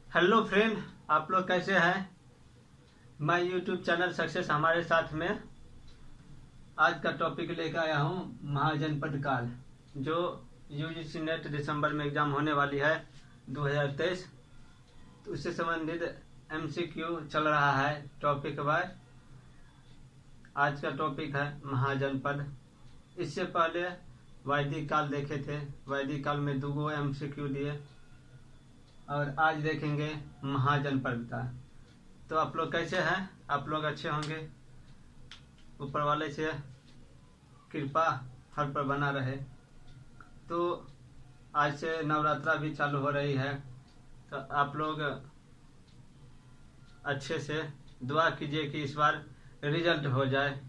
Hello friend, आप लोग कैसे हैं। मैं यूट्यूब चैनल सक्सेस हमारे साथ में आज का टॉपिक लेकर आया हूं महाजनपद काल, जो यूजीसी नेट दिसंबर में एग्जाम होने वाली है 2023। तो उससे संबंधित एमसीक्यू चल रहा है टॉपिक वाइज। आज का टॉपिक है महाजनपद। इससे पहले वैदिक काल देखे थे। वैदिक काल में 2 एमसीक्यू दिए और आज देखेंगे महाजनपद का। तो आप लोग कैसे हैं? आप लोग अच्छे होंगे। ऊपर वाले से कृपा हर पर बना रहे। तो आज से नवरात्रा भी चालू हो रही है, तो आप लोग अच्छे से दुआ कीजिए कि इस बार रिजल्ट हो जाए।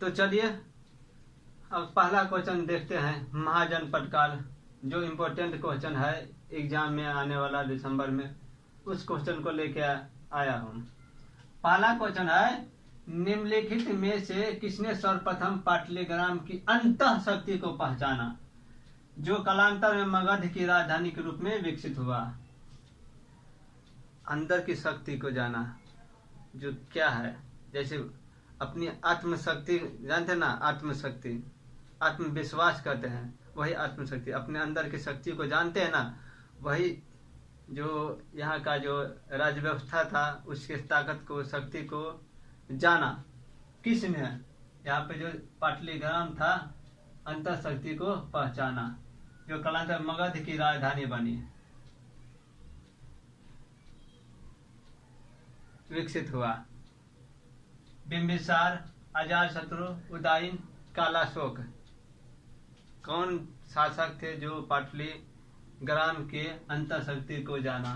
तो चलिए अब पहला क्वेश्चन देखते हैं। महाजनपद काल जो इम्पोर्टेंट क्वेश्चन है एग्जाम में आने वाला दिसंबर में, उस क्वेश्चन को लेके आया हूँ। पहला क्वेश्चन है, निम्नलिखित में से किसने सर्वप्रथम पाटलीग्राम की अंतः शक्ति को पहचाना, जो कालांतर में मगध की राजधानी के रूप में विकसित हुआ। अंदर की शक्ति को जाना, जो क्या है, जैसे अपनी आत्मशक्ति जानते ना, आत्मशक्ति, आत्मविश्वास कहते हैं, वही आत्मशक्ति। अपने अंदर की शक्ति को जानते हैं ना, वही जो यहाँ का जो राज्य व्यवस्था था उसके ताकत को, शक्ति को जाना किसने। यहाँ पे जो पाटलीग्राम था अंतर शक्ति को पहचाना, जो कालांतर मगध की राजधानी बनी, विकसित हुआ। बिंबिसार, अजातशत्रु, उदयन, कालाशोक कौन शासक थे जो पाटलीग्राम के अंतर शक्ति को जाना?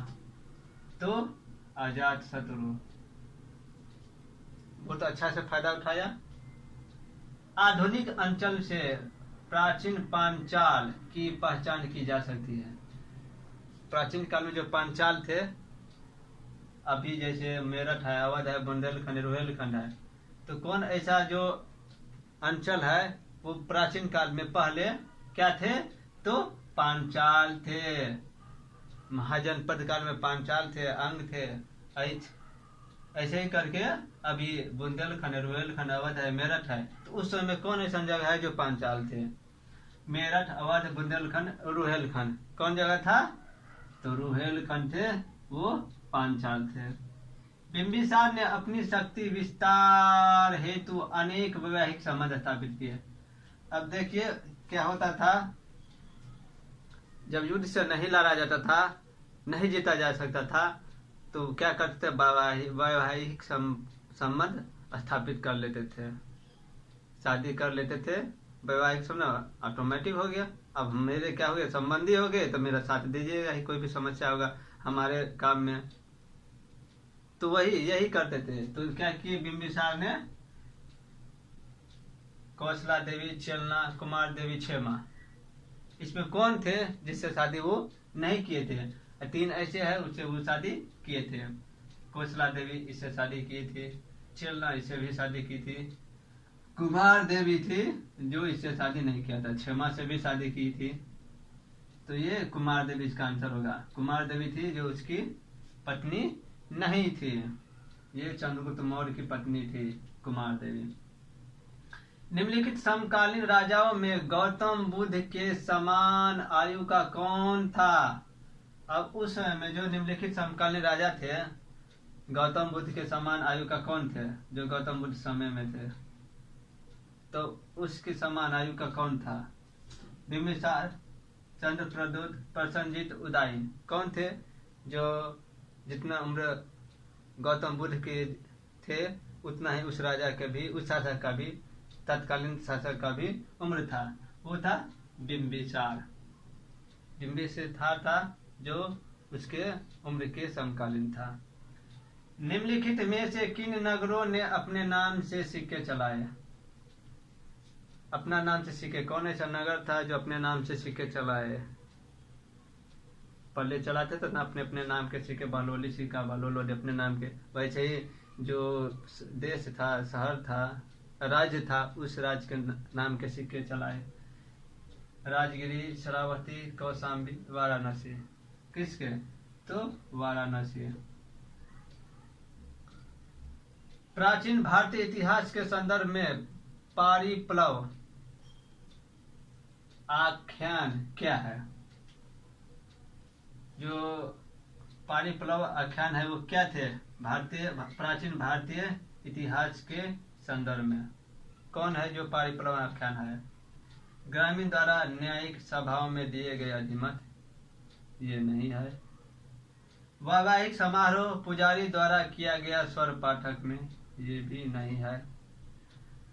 तो अजातशत्रु। बहुत अच्छा से फायदा उठाया। आधुनिक अंचल से प्राचीन पांचाल की पहचान की जा सकती है। प्राचीन काल में जो पांचाल थे, अभी जैसे मेरठ है, अवध है, बुंदेलखंड, रुहेलखंड है, तो कौन ऐसा जो अंचल है वो प्राचीन काल में पहले क्या थे? तो पांचाल थे। महाजनपद काल में पांचाल थे, अंग थे, ऐसे ही करके अभी बुंदेलखंड, रुहेलखंड, अवध है, मेरठ है। तो उस समय कौन ऐसा जगह है जो पांचाल थे? मेरठ, अवध, बुंदेलखंड, रुहेलखंड कौन जगह था? तो रुहेलखंड थे, वो पांचाल थे। बिंबिसार ने अपनी शक्ति विस्तार हेतु अनेक वैवाहिक संबंध स्थापित किए। अब देखिए क्या होता था, जब युद्ध से नहीं लड़ा जाता था, नहीं जीता जा सकता था, तो क्या करते थे? वैवाहिक संबंध स्थापित कर लेते थे, शादी कर लेते थे। वैवाहिक संबंध ऑटोमेटिक हो गया। अब मेरे क्या हो गया, संबंधी हो गए, तो मेरा साथ दीजिएगा ही, कोई भी समस्या होगा हमारे काम में। तो वही यही करते थे। तो क्या किए बिंबिसार ने? कौशला देवी, चेलना, कुमार देवी, क्षेमा, इसमें कौन थे जिससे शादी वो नहीं किए थे? 3 ऐसे है, उससे वो शादी किए थे। कौशला देवी इससे शादी की थी, चेलना इससे भी शादी की थी, कुमार देवी थी जो इससे शादी नहीं किया था, क्षेमा से भी शादी की थी। तो ये कुमार देवी इसका आंसर होगा। कुमार देवी थी जो उसकी पत्नी नहीं थी। ये चंद्रगुप्त मौर्य की पत्नी थी कुमार देवी। निम्नलिखित समकालीन राजाओं में गौतम बुद्ध के समान आयु का कौन था? अब उस समय में जो निम्नलिखित समकालीन राजा थे, गौतम बुद्ध के समान आयु का कौन थे? जो गौतम बुद्ध समय में थे, तो उसके समान आयु का कौन था? बिंबिसार, चंद्रप्रद्युत, प्रसन्नजीत, उदयन कौन थे? जो जितना उम्र गौतम बुद्ध के थे उतना ही उस राजा के भी, उस शासक का भी, तत्कालीन शासक का भी उम्र था। वो था बिंबिसार। बिंबिसार था जो उसके उम्र के समकालीन था। निम्नलिखित में से किन नगरों ने अपने नाम से सिक्के चलाए? अपना नाम से सिक्के, कौन ऐसा नगर था जो अपने नाम से सिक्के चलाए? पहले चलाते थे ना अपने अपने नाम के सिक्के, बहलोली सिक्का, बहलोली अपने नाम के। वैसे ही जो देश था, शहर था, राज्य था, उस राज्य के नाम के सिक्के चलाए। राजगिरी, श्रावस्ती, कौशाम्बी, वाराणसी किसके? तो वाराणसी। प्राचीन भारतीय इतिहास के संदर्भ में पारिप्लव आख्यान क्या है? जो पारिप्लव आख्यान है वो क्या थे प्राचीन भारतीय इतिहास के संदर्भ में? कौन है जो पारिप्लव आख्यान है? ग्रामीण द्वारा न्यायिक सभाओं में दिए गए अधिमत, ये नहीं है। वैवाहिक समारोह पुजारी द्वारा किया गया स्वर पाठक में, ये भी नहीं है।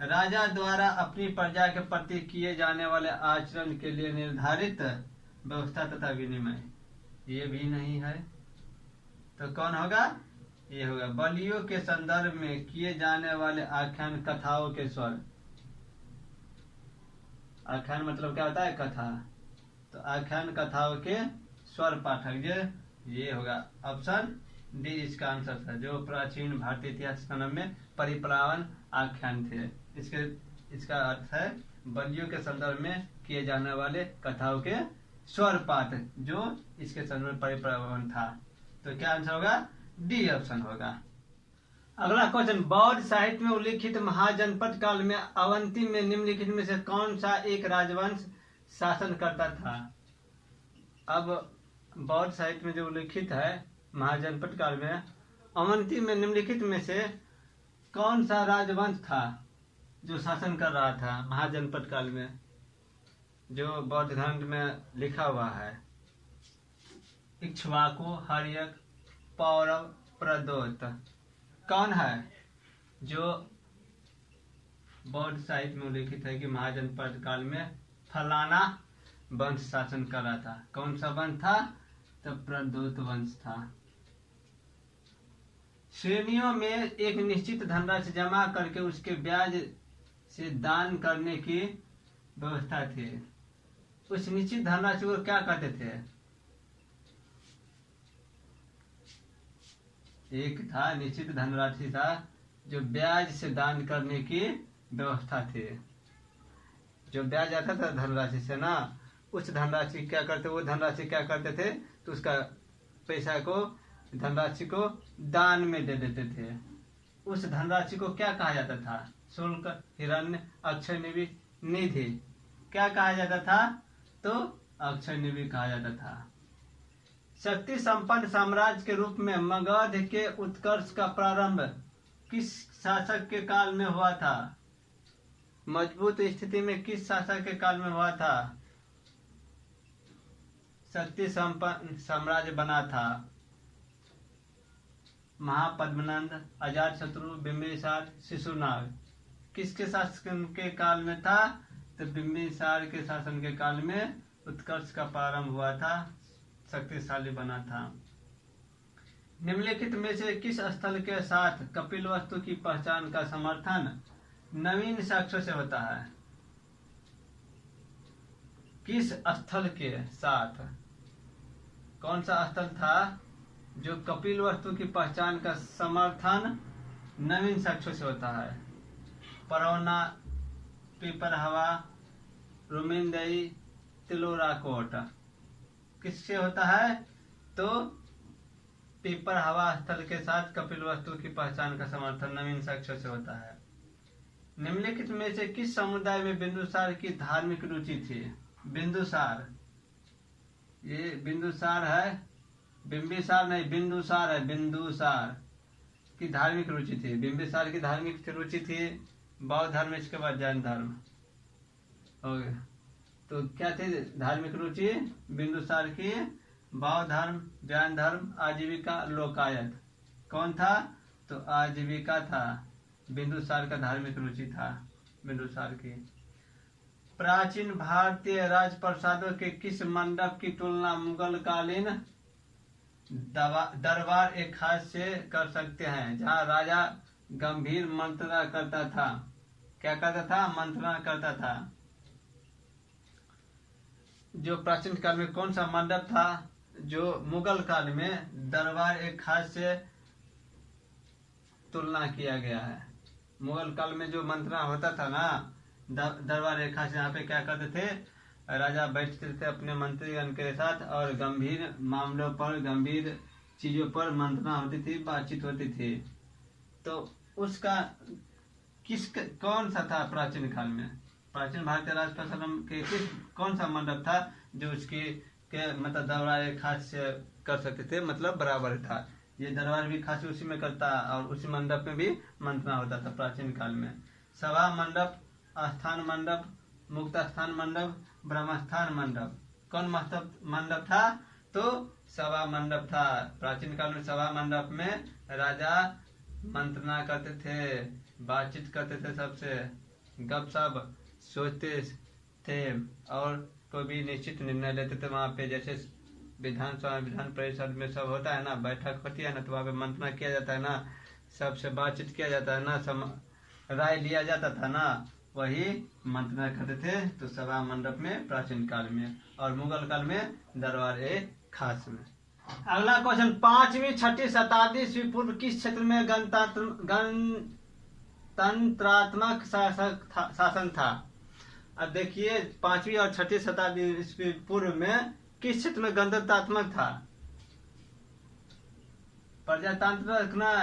राजा द्वारा अपनी प्रजा के प्रति किए जाने वाले आचरण के लिए निर्धारित व्यवस्था तथा विनिमय, ये भी नहीं है। तो कौन होगा? ये होगा बलियों के संदर्भ में किए जाने वाले आख्यान कथाओं के स्वर। आख्यान मतलब क्या होता है? कथा। तो आख्यान कथाओं के स्वर पाठक, ये होगा ऑप्शन डी इसका आंसर था। जो प्राचीन भारतीय इतिहास संदर्भ में परिप्लावन आख्यान थे, इसका अर्थ है बलियों के संदर्भ में किए जाने वाले कथाओं के स्वर पाठ, जो इसके संदर्भ में परिप्लावन था। तो क्या आंसर होगा? डी ऑप्शन होगा। अगला क्वेश्चन, बौद्ध साहित्य में उल्लिखित महाजनपद काल में अवंती में निम्नलिखित में से कौन सा एक राजवंश शासन करता था? अब बौद्ध साहित्य में जो उल्लिखित है महाजनपद काल में, अवंती में निम्नलिखित में से कौन सा राजवंश था जो शासन कर रहा था महाजनपद काल में, जो बौद्ध ग्रंथ में लिखा हुआ है? इक्ष्वाकु, हर्यक, पौरव, प्रदोत, कौन है जो बौद्ध साहित्य में उल्लिखित है कि महाजनपद काल में फलाना वंश शासन कर रहा था? कौन सा वंश था? तो प्रदोत वंश था। श्रेणियों में एक निश्चित धनराशि जमा करके उसके ब्याज से दान करने की व्यवस्था थी। उस निश्चित धनराशि को क्या कहते थे? एक था निश्चित धनराशि था जो ब्याज से दान करने की व्यवस्था थी। जो ब्याज आता था धनराशि से ना, उस धनराशि क्या करते, वो धनराशि क्या करते थे? तो उसका पैसा को, धनराशि को दान में दे देते थे। उस धनराशि को क्या कहा जाता था? शुल्क, हिरण्य, अक्षय निधि। क्या कहा जाता था? तो अक्षय निधि कहा जाता था। शक्ति संपन्न साम्राज्य के रूप में मगध के उत्कर्ष का प्रारंभ किस शासक के काल में हुआ था? मजबूत स्थिति में किस शासक के काल में हुआ था? शक्ति संपन्न साम्राज्य बना था महापद्मनंद, अजातशत्रु, बिंबिसार, शिशुनाग। किसके शासन के काल में था? तो बिंबिसार के शासन के काल में उत्कर्ष का प्रारंभ हुआ था, शक्तिशाली बना था। निम्नलिखित में से किस स्थल के साथ कपिलवस्तु की पहचान का समर्थन नवीन साक्ष्यों से होता है? किस स्थल के साथ? कौन सा स्थल था जो कपिलवस्तु की पहचान का समर्थन नवीन साक्ष्यों से होता है? परौना, पिपरहवा, रुमिंदई, तिलोराकोट। किससे होता है? तो पिपरहवा स्थल के साथ कपिलवस्तु की पहचान का समर्थन नवीन साक्ष्यों से होता है। निम्नलिखित में से किस समुदाय में बिंदुसार की धार्मिक रुचि थी? बिंदुसार, ये बिंदुसार है, बिंबिसार नहीं, बिंदुसार है। बिंदुसार की धार्मिक रुचि थी। बिंबिसार की धार्मिक रुचि थी बौद्ध धर्म, इसके बाद जैन धर्म। तो क्या थी धार्मिक रुचि बिंदुसार की? बौद्ध धर्म, जैन धर्म, आजीविका, लोकायत। कौन था? तो आजीविका था। बिंदुसार का धार्मिक रुचि था बिंदुसार की। प्राचीन भारतीय राजप्रसादों के किस मंडप की तुलना मुगल कालीन दरबार एक खास से कर सकते हैं, जहां राजा गंभीर मंत्रणा करता था? क्या करता था? मंत्रणा करता था। जो प्राचीन काल में कौन सा मंडप था जो मुगल काल में दरबार एक खास से तुलना किया गया है? मुगल काल में जो मंत्रणा होता था ना, दरबार एक खास, यहाँ पे क्या करते थे? राजा बैठते थे अपने मंत्रीगण के साथ और गंभीर मामलों पर, गंभीर चीजों पर मंत्रणा होती थी, बातचीत होती थी। तो उसका कौन सा था प्राचीन काल में? प्राचीन भारतीय राजप्रशासन के कौन सा मंडप था जो उसकी के मतलब दरबार खास कर सकते थे, मतलब बराबर था। ये दरबार भी खास उसी में करता और उसी मंडप में भी मंत्रणा होता था प्राचीन काल में। सभा मंडप, स्थान मंडप, मुक्त स्थान मंडप, ब्रह्मस्थान मंडप। कौन मंडप था? तो सभा मंडप था। प्राचीन काल में सभा मंडप में राजा मंत्रणा करते थे, बातचीत करते थे, सबसे गपशप सोचते थे और कोई भी निश्चित निर्णय लेते थे वहाँ पे। जैसे विधानसभा, विधान परिषद में सब होता है ना, बैठक होती है ना, तो वहाँ पे मंत्रणा किया जाता है ना, सबसे बातचीत किया जाता है ना, राय लिया जाता था ना, वही मंत्रणा करते थे। तो सभा मंडप में प्राचीन काल में, और मुगल काल में दरबार खास में। अगला क्वेश्चन, 5वीं 6वीं शताब्दी ईस्वी पूर्व किस क्षेत्र में गणतंत्रात्मक शासन था? अब देखिए 5वीं और 6वीं शताब्दी ईस्वी पूर्व में किस क्षेत्र में गणतंत्रात्मक था? प्रजातांत्रिक ना,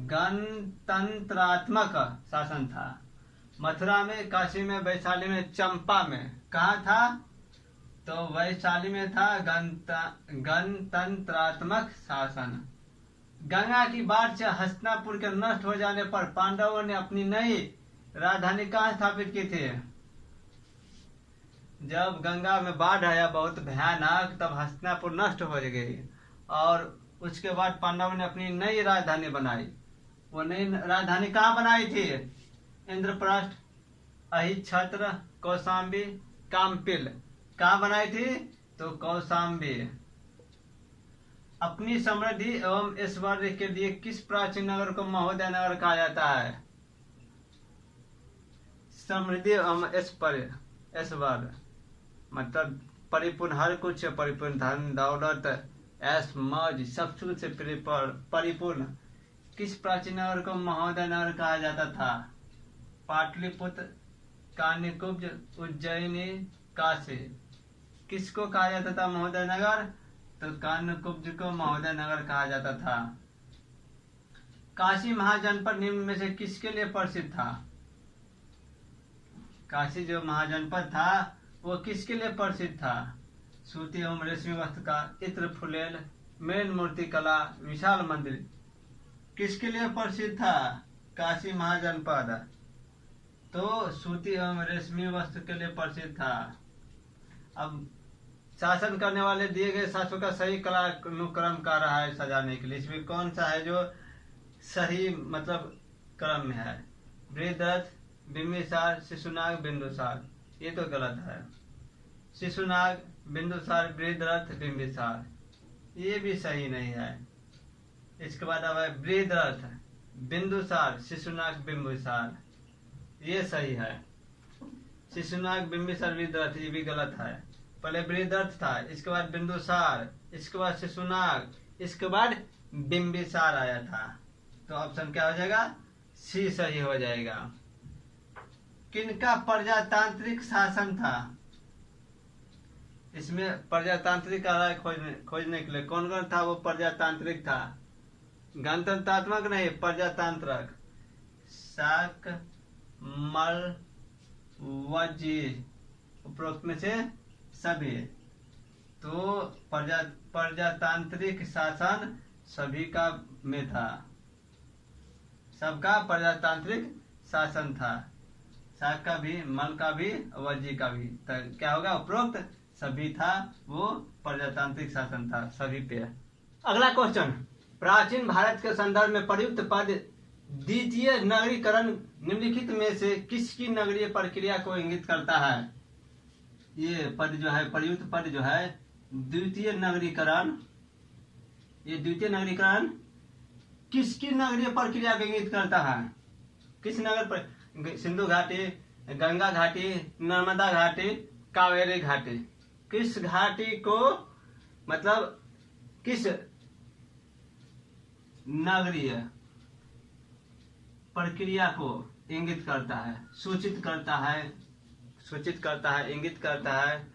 गणतंत्रात्मक शासन था। मथुरा में, काशी में, वैशाली में, चंपा में, कहा था? तो वैशाली में था गणतंत्रात्मक शासन। गंगा की बाढ़ से हस्तिनापुर के नष्ट हो जाने पर पांडवों ने अपनी नई राजधानी कहाँ स्थापित की थी? जब गंगा में बाढ़ आया बहुत भयानक, तब हस्तिनापुर नष्ट हो गई और उसके बाद पांडवों ने अपनी नई राजधानी बनाई। वो नई राजधानी कहाँ बनाई थी? इंद्रप्रस्थ, अहिच्छत्र, कौशाम्बी, काम्पिल। कहाँ बनाई थी? तो कौशाम्बी। अपनी समृद्धि एवं ऐश्वर्य के लिए किस प्राचीन नगर को महोदय नगर कहा जाता है? समृद्धि एवं ऐश्वर्य मतलब परिपूर्ण, हर कुछ परिपूर्ण, धन दौलत ऐश मौज सब कुछ से परिपूर्ण किस प्राचीन नगर को महोदय नगर कहा जाता था? पाटलिपुत्र, कान्यकुब्ज, उज्जैनी, काशी। किसको कहा जाता था महोदय नगर? तो कान्यकुब्ज को महोदय नगर कहा जाता था। काशी महाजनपद निम्न में से किसके लिए प्रसिद्ध था? काशी जो महाजनपद था वो किसके लिए प्रसिद्ध था? सूती एवं रेशमी वस्त्र का, इत्र फुलेल, मेन मूर्ति कला, विशाल मंदिर। किसके लिए प्रसिद्ध था काशी महाजनपद? तो सूती एवं रेशमी वस्त्र के लिए प्रसिद्ध था। अब शासन करने वाले दिए गए शासकों का सही कालानुक्रम का रहा है सजाने के लिए, इसमें कौन सा है जो सही मतलब क्रम में है? बृहद्रथ, बिंबिसार, शिशुनाग, बिंदुसार। ये तो गलत है। शिशुनाग, बिंदुसार, बृहद्रथ, बिंबिसार, ये भी सही नहीं है। इसके बाद अब है बृहद्रथ, बिंदुसार, शिशुनाग, बिंबिसार, ये सही है। शिशुनाग, बिंबिसार, बृहद्रथ ये भी गलत है। पहले बृहद्रथ था, इसके बाद बिंदुसार, इसके बाद शिशुनाग, इसके बाद बिंबिसार आया था। तो ऑप्शन क्या हो जाएगा? सी सही हो जाएगा। किनका प्रजातांत्रिक शासन था? इसमें प्रजातांत्रिक राय खोजने के लिए कौन कौन था वो प्रजातांत्रिक था? गणतंत्रात्मक नहीं, प्रजातांत्रिक। शाक, मल, वजीर, उपरोक्त में से सभी। तो प्रजातांत्रिक शासन सभी का में था, सबका प्रजातांत्रिक शासन था। शाक का भी, मल का भी, वजी का भी। तो क्या होगा? उपरोक्त सभी था, वो प्रजातांत्रिक शासन था सभी पे। अगला क्वेश्चन, प्राचीन भारत के संदर्भ में प्रयुक्त पद द्वितीय नगरीकरण निम्नलिखित में से किसकी नगरीय प्रक्रिया को इंगित करता है? ये पद जो है, प्रयुक्त पद जो है द्वितीय नगरीकरण, ये द्वितीय नगरीकरण किसकी नगरीय प्रक्रिया को इंगित करता है? किस नगर पर? सिंधु घाटी, गंगा घाटी, नर्मदा घाटी, कावेरी घाटी। किस घाटी को मतलब किस नगरीय प्रक्रिया को इंगित करता है, सूचित करता है, इंगित करता है?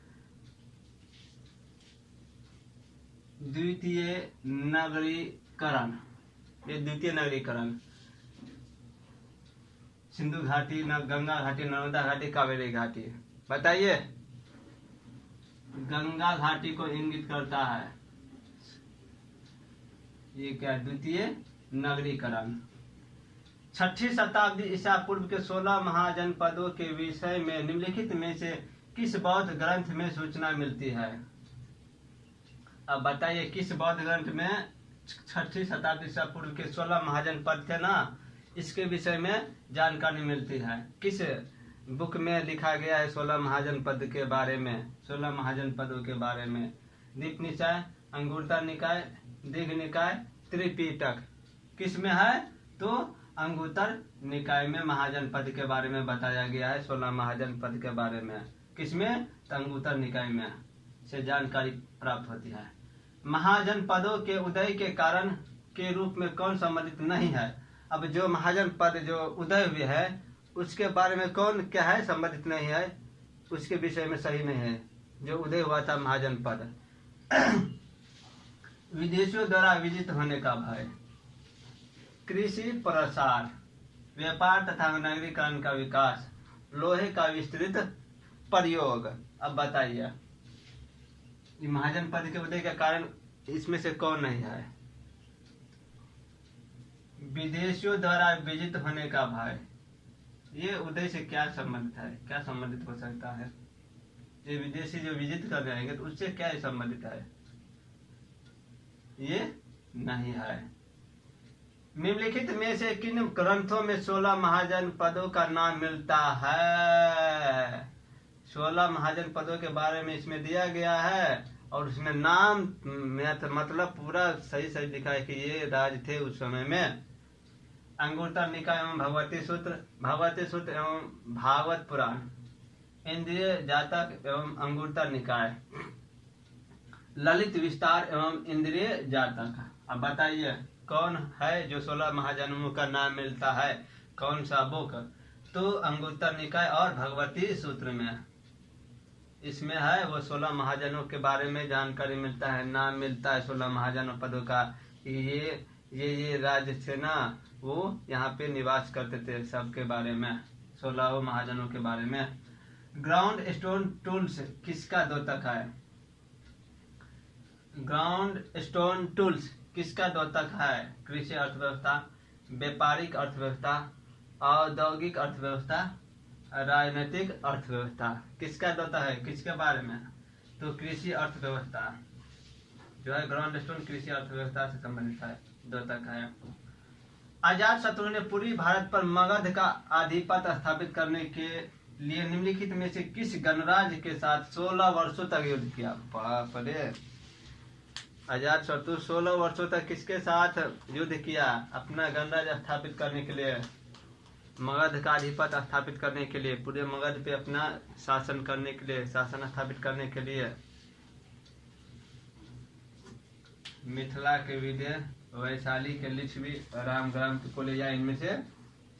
द्वितीय नगरीकरण, ये द्वितीय नगरीकरण सिंधु घाटी, गंगा घाटी, नर्मदा घाटी, कावेरी घाटी। बताइए, गंगा घाटी को इंगित करता है, ये क्या? द्वितीय नगरीकरण। 6ठी शताब्दी ईसा पूर्व के 16 महाजनपदों के विषय में निम्नलिखित में से किस बौद्ध ग्रंथ में सूचना मिलती है? अब बताइए, किस बौद्ध ग्रंथ में 6ठी शताब्दी ईसा पूर्व के 16 महाजनपद थे ना, इसके विषय में जानकारी मिलती है? किस बुक में लिखा गया है 16 महाजनपद के बारे में, 16 महाजनपदों के बारे में? दीप निकाय, अंगुत्तर निकाय, दीघ निकाय, त्रिपिटक। किस में है? तो अंगुत्तर निकाय में महाजनपद के बारे में बताया गया है, 16 महाजनपद के बारे में। किसमें? तो अंगुत्तर निकाय में से जानकारी प्राप्त होती है। महाजनपदों के उदय के कारण के रूप में कौन संबंधित नहीं है? अब जो महाजनपद जो उदय हुए है उसके बारे में कौन क्या है? संबंधित नहीं है, उसके विषय में सही नहीं है। जो उदय हुआ था महाजनपद। विदेशियों द्वारा विजित होने का भय, कृषि प्रसार, व्यापार तथा नगरीकरण का विकास, लोहे का विस्तृत प्रयोग। अब बताइए, महाजनपद के उदय के कारण इसमें से कौन नहीं है? विदेशियों द्वारा विजित होने का भय, ये उदय से क्या संबंधित है? क्या संबंधित हो सकता है? ये विदेशी जो विजित कर जाएंगे तो उससे क्या संबंधित है? ये नहीं है। निम्नलिखित में से किन ग्रंथों में 16 महाजनपदों का नाम मिलता है? 16 महाजनपदों के बारे में इसमें दिया गया है और उसमें नाम मतलब पूरा सही सही लिखा है कि ये राज थे उस समय में। अंगुत्तर निकाय एवं भगवती सूत्र एवं भागवत पुराण, इंद्रिय जातक एवं अंगुत्तर निकाय, ललित विस्तार एवं इंद्रिय जातक। अब बताइए, कौन है जो 16 महाजनों का नाम मिलता है? कौन सा बुक? तो अंगुत्तर निकाय और भगवती सूत्र में इसमें है वो 16 महाजनों के बारे में जानकारी मिलता है, नाम मिलता है 16 महाजनों पदों का। ये राज्य थे ना, वो यहाँ पे निवास करते थे, सबके बारे में, 16 महाजनों के बारे में। ग्राउंड स्टोन टूल्स किसका द्योतक है? ग्राउंड स्टोन टूल्स किसका द्योतक है? कृषि अर्थव्यवस्था, व्यापारिक अर्थव्यवस्था, औद्योगिक अर्थव्यवस्था, राजनीतिक अर्थव्यवस्था। किसका द्योतक है? किसके बारे में? तो कृषि अर्थव्यवस्था जो है, ग्राउंड स्टोन कृषि अर्थव्यवस्था से संबंधित है, द्योतक है। अजात शत्रु ने पूर्वी भारत पर मगध का आधिपत्य स्थापित करने के लिए निम्नलिखित में से किस गणराज्य के साथ 16 वर्षों तक युद्ध किया? बाप रे, अजात शत्रु 16 वर्षों तक किसके साथ युद्ध किया? अपना गणराज्य स्थापित करने के लिए, मगध का आधिपत्य स्थापित करने के लिए, पूरे मगध पे अपना शासन करने के लिए, शासन स्थापित करने के लिए। मिथिला के विजय, वैशाली के लिच्छवी, रामग्राम के कोलेजा, इनमें से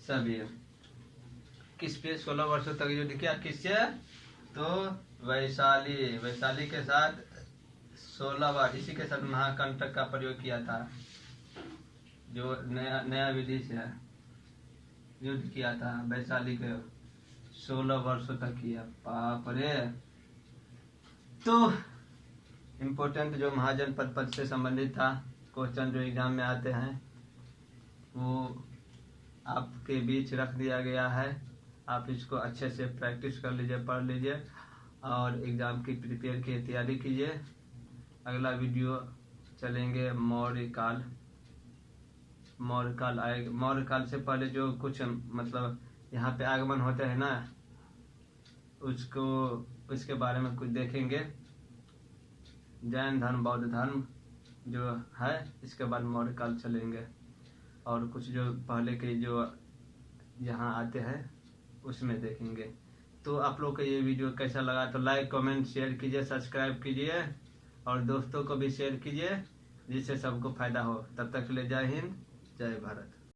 सभी। किस पे 16 वर्षों तक युद्ध किया? किससे? तो वैशाली के साथ 16 बार, इसी के साथ महाकंटक का प्रयोग किया था, जो नया विधि से युद्ध किया था। वैशाली के 16 वर्षों तक किया। बाप रे। तो इम्पोर्टेंट जो महाजनपद पद से संबंधित था क्वेश्चन जो एग्जाम में आते हैं वो आपके बीच रख दिया गया है। आप इसको अच्छे से प्रैक्टिस कर लीजिए, पढ़ लीजिए और एग्ज़ाम की प्रिपेयर की तैयारी कीजिए। अगला वीडियो चलेंगे मौर्य काल आएगा। मौर्य काल से पहले जो कुछ मतलब यहाँ पे आगमन होते हैं ना, उसके बारे में कुछ देखेंगे। जैन धर्म, बौद्ध धर्म जो है, इसके बाद मौर्य काल चलेंगे और कुछ जो पहले के जो यहाँ आते हैं उसमें देखेंगे। तो आप लोग को ये वीडियो कैसा लगा तो लाइक, कमेंट, शेयर कीजिए, सब्सक्राइब कीजिए और दोस्तों को भी शेयर कीजिए जिससे सबको फायदा हो। तब तक के लिए जय हिंद, जय भारत।